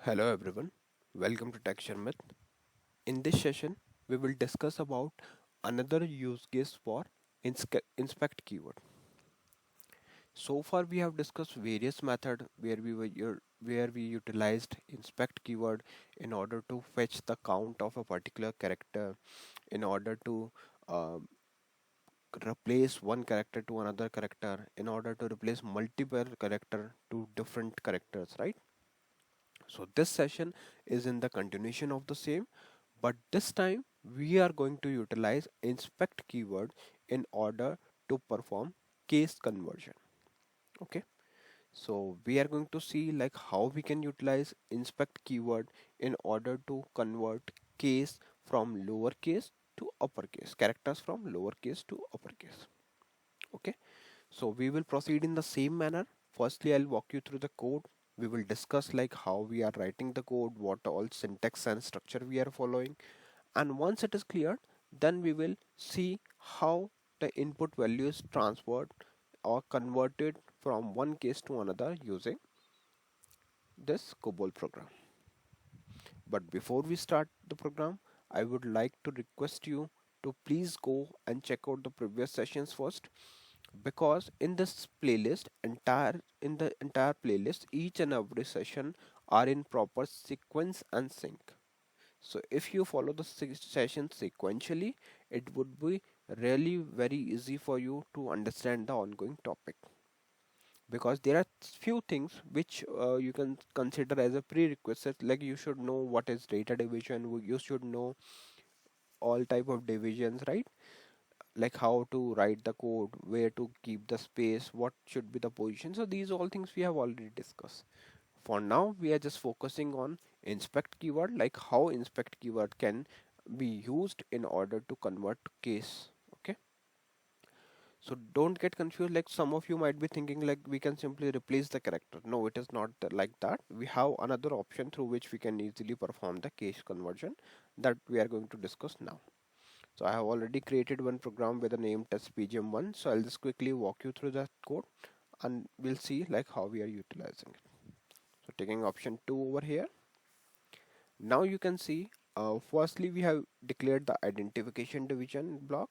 Hello everyone, welcome to Tech Sharmit. In this session, we will discuss about another use case for inspect keyword. So far, we have discussed various methods where we utilized inspect keyword in order to fetch the count of a particular character, in order to um, replace one character to another character, in order to replace multiple character to different characters, right? So this session is in the continuation of the same, but this time we are going to utilize inspect keyword in order to perform case conversion. Okay, so we are going to see like how we can utilize inspect keyword in order to convert case from lowercase to uppercase, characters from lowercase to uppercase. Okay, so we will proceed in the same manner. Firstly, I'll walk you through the code. We will discuss like how we are writing the code, what all syntax and structure we are following. And once it is cleared, then we will see how the input value is transferred or converted from one case to another using this COBOL program. But before we start the program, I would like to request you to please go and check out the previous sessions first, because in this playlist in the entire playlist each and every session are in proper sequence and sync. So if you follow the session sequentially, it would be really very easy for you to understand the ongoing topic, because there are few things which you can consider as a prerequisite, like you should know what is data division, you should know all type of divisions, right? Like how to write the code, where to keep the space, what should be the position. So these all things we have already discussed. For now, we are just focusing on inspect keyword, like how inspect keyword can be used in order to convert case. Okay. So don't get confused. Like some of you might be thinking like we can simply replace the character. No, it is not like that. We have another option through which we can easily perform the case conversion that we are going to discuss now. So I have already created one program with the name testpgm1. So I'll just quickly walk you through that code and we'll see like how we are utilizing it. So taking option 2 over here. Now you can see firstly we have declared the identification division block,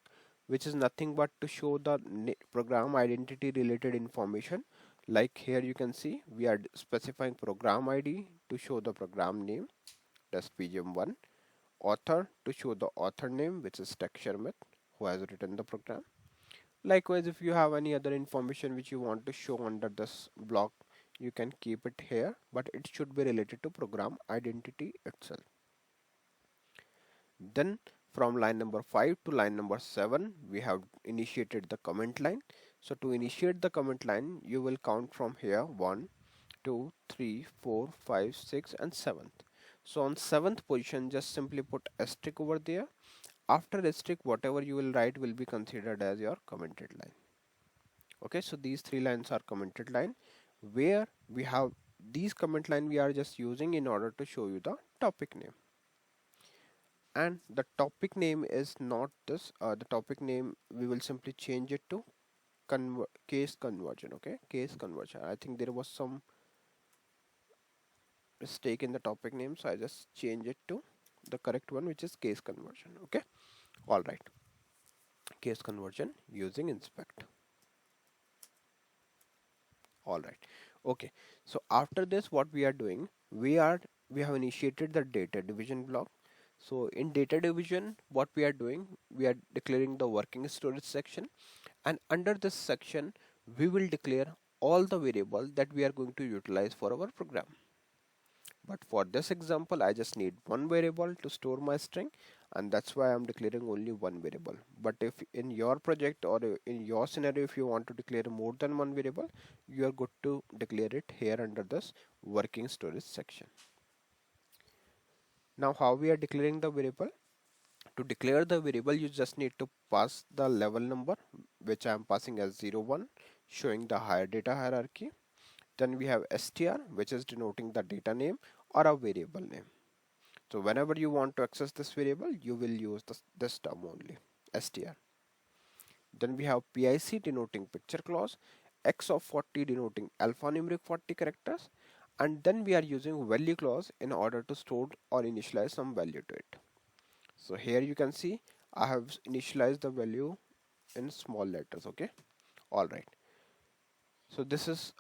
which is nothing but to show the program identity related information. Like here you can see we are specifying program ID to show the program name testpgm1, author to show the author name, which is Tech Sharmit, who has written the program. Likewise, if you have any other information which you want to show under this block, you can keep it here, but it should be related to program identity itself. Then from line number 5 to line number 7, we have initiated the comment line. So to initiate the comment line, you will count from here 1, 2, 3, 4, 5, 6 and 7th. So on 7th position, just simply put asterisk over there. After asterisk, whatever you will write will be considered as your commented line. Okay, so these three lines are commented line, where we have these comment line we are just using in order to show you the topic name. And the topic name is not this, the topic name we will simply change it to case conversion. Okay, case conversion. I think there was some mistake in the topic name, so I just change it to the correct one, which is case conversion. Okay, all right, case conversion using inspect. All right, okay, so after this what we are doing, we have initiated the data division block. So in data division, what we are doing, we are declaring the working storage section, and under this section we will declare all the variables that we are going to utilize for our program. But for this example, I just need one variable to store my string, and that's why I'm declaring only one variable. But if in your project or in your scenario, if you want to declare more than one variable, you are good to declare it here under this working storage section. Now how we are declaring the variable? To declare the variable, you just need to pass the level number, which I am passing as 01, showing the higher data hierarchy. Then we have str, which is denoting the data name or a variable name. So whenever you want to access this variable, you will use this term only, str. Then we have pic denoting picture clause, x of 40 denoting alphanumeric 40 characters, And then we are using value clause in order to store or initialize some value to it. So here you can see I have initialized the value in small letters. Okay, all right. So this is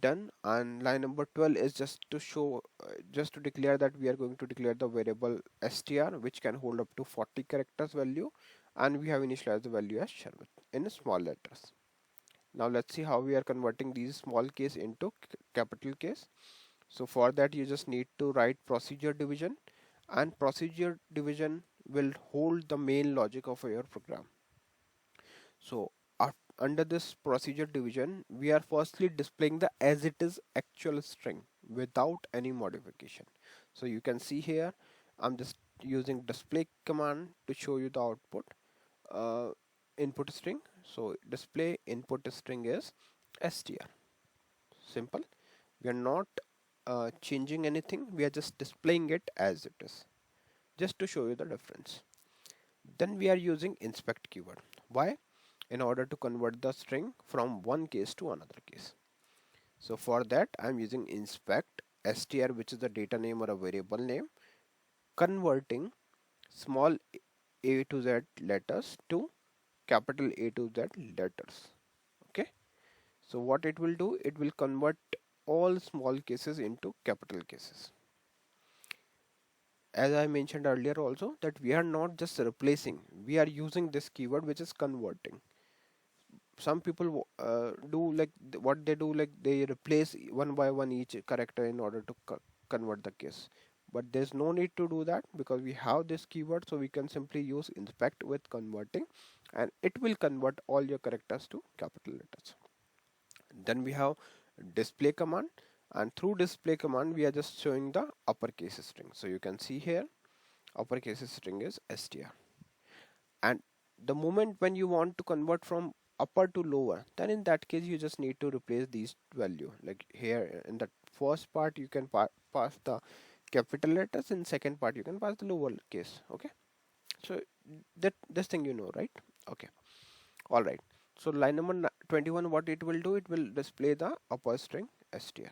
done, and line number 12 is just to show, just to declare that we are going to declare the variable str, which can hold up to 40 characters value, and we have initialized the value as Sharmit in small letters. Now let's see how we are converting these small case into capital case. So for that you just need to write procedure division, and procedure division will hold the main logic of your program. So under this procedure division, we are firstly displaying the as it is actual string without any modification. So you can see here, I'm just using display command to show you the output input string. So display input string is str. Simple. We are not changing anything. We are just displaying it as it is, just to show you the difference. Then we are using inspect keyword. Why? In order to convert the string from one case to another case. So for that I'm using inspect str, which is the data name or a variable name, converting small a to z letters to capital A to Z letters. Okay. So what it will do, it will convert all small cases into capital cases. As I mentioned earlier also, that we are not just replacing, we are using this keyword which is converting. Some people do like what they do, like they replace one by one each character in order to convert the case, but there's no need to do that because we have this keyword, so we can simply use inspect with converting, and it will convert all your characters to capital letters. Then we have display command, and through display command we are just showing the uppercase string. So you can see here uppercase string is str, and the moment when you want to convert from upper to lower, then in that case you just need to replace these value. Like here in the first part you can pass the capital letters, in second part you can pass the lower case. Okay, so that this thing you know, right? Okay, all right. So line number 21, what it will do, it will display the upper string str.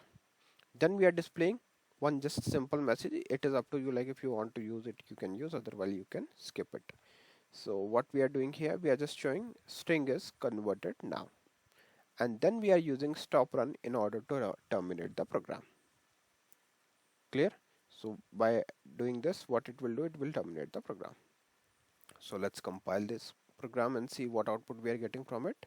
Then we are displaying one just simple message. It is up to you, like if you want to use it you can use, otherwise you can skip it. So what we are doing here, we are just showing string is converted now, and then we are using stop run in order to terminate the program. Clear? So by doing this, what it will do, it will terminate the program. So let's compile this program and see what output we are getting from it.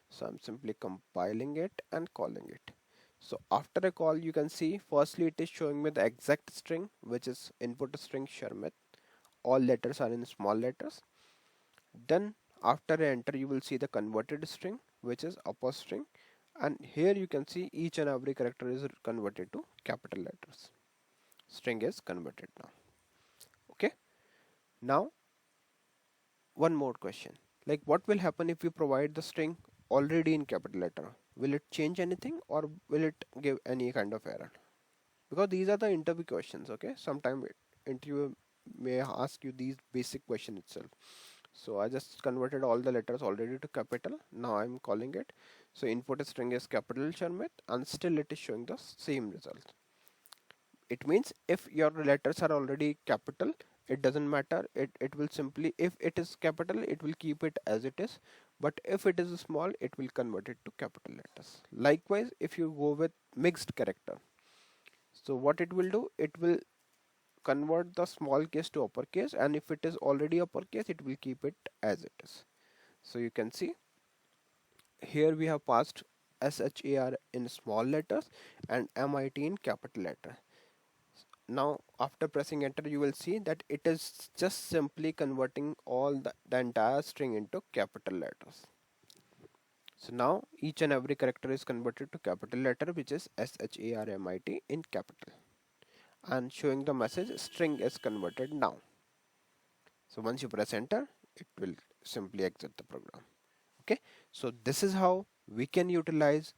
So I'm simply compiling it and calling it. So after a call, you can see firstly it is showing me the exact string, which is input string Sharmit. All letters are in small letters. Then after enter you will see the converted string, which is upper string, and here you can see each and every character is converted to capital letters. String is converted now. Okay, now one more question, like what will happen if you provide the string already in capital letter? Will it change anything or will it give any kind of error? Because these are the interview questions. Okay, sometimes interview may ask you these basic question itself. So I just converted all the letters already to capital. Now I'm calling it. So input string is capital Sharmit, and still it is showing the same result. It means if your letters are already capital, it doesn't matter. It will simply, if it is capital, it will keep it as it is. But if it is small, it will convert it to capital letters. Likewise, if you go with mixed character, so what it will do, it will convert the small case to uppercase, and if it is already uppercase it will keep it as it is. So you can see here we have passed shar in small letters and mit in capital letter. Now after pressing enter you will see that it is just simply converting all the entire string into capital letters. So now each and every character is converted to capital letter, which is sharmit in capital, and showing the message string is converted now. So once you press enter, it will simply exit the program. Okay, so this is how we can utilize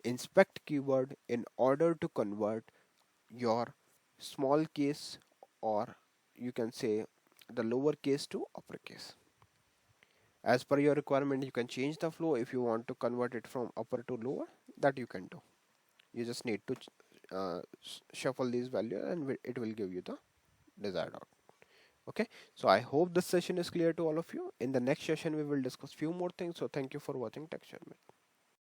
inspect keyword in order to convert your small case, or you can say the lower case to uppercase. As per your requirement, you can change the flow. If you want to convert it from upper to lower, that you can do. You just need to shuffle these values and it will give you the desired output. Okay, so I hope this session is clear to all of you. In the next session, we will discuss few more things. So thank you for watching Texture.